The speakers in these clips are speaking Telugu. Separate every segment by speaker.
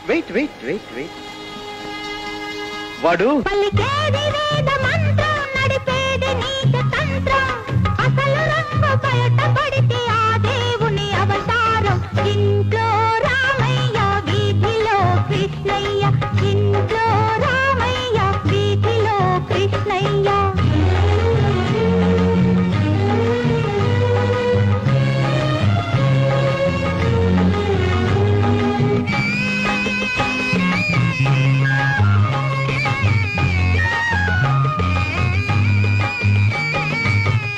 Speaker 1: Wait wait wait wait. వాడు
Speaker 2: పలికేది వేద మంత్రం, నడిపేది నీతి తంత్రం, అసలు రంగు బయటపడితే ఆ దేవుని అవతారం. ఇంట్లో రామయ్య వీధిలో కృష్ణయ్య, ఇంట్లో రామయ్య వీధిలో కృష్ణయ్య.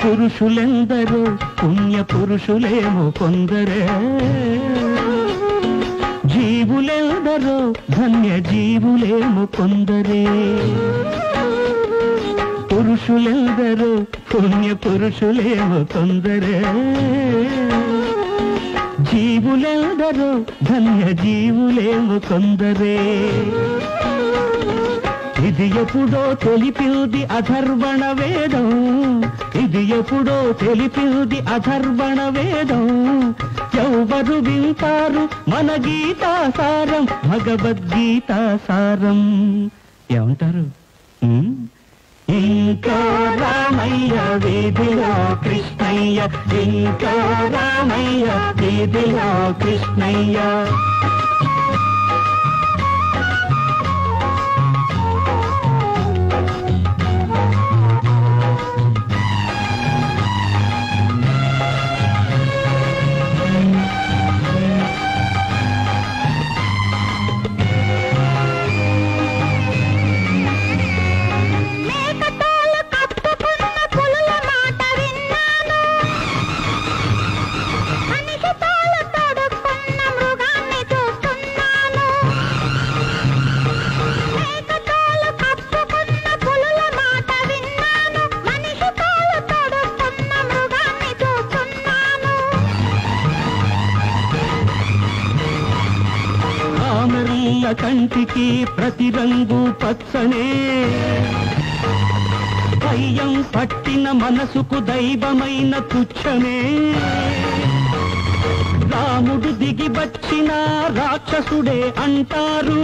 Speaker 3: పురుషులెందరో పుణ్య పురుషులేమో కొందరే, జీవులెందరో ధన్య జీవులేమో కొందరే. పురుషులెందరో పుణ్య పురుషులేమో కొందరే, జీవులెందరో ధన్య జీవులేమో కొందరే. ఇది ఎప్పుడో తెలిపింది అధర్వణ వేదం, ఇది ఎప్పుడో తెలిపింది అధర్వణ వేదం. ఎవరు వింటారు మన గీతాసారం, భగవద్గీతాసారం. ఏమంటారు? ఇంకో రామయ్య వీధిలో కృష్ణయ్య, ఇంకో రామయ్య వీధిలో కృష్ణయ్య. కంటికి ప్రతి రంగు పచ్చనే, దయ్యం పట్టిన మనసుకు దైవమైన తుచ్చమే. రాముడు దిగి వచ్చిన రాక్షసుడే అంటారు,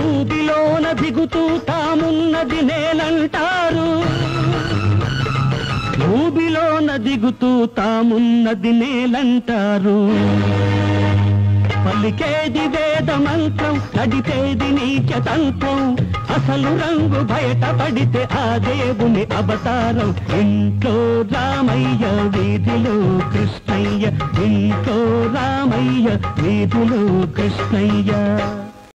Speaker 3: ఊబిలోన దిగుతూ తామున్నది నేనంటారు, ఊబిలోన దిగుతూ తామున్నది నేలంటారు. పలికేది వేద మంత్రం, నడిపేది నీచతంత్రం, అసలు రంగు బయటపడితే ఆ దేవుని అవతారం. ఇంట్లో రామయ్య వీధిలో కృష్ణయ్య, ఇంట్లో రామయ్య వీధిలో కృష్ణయ్య.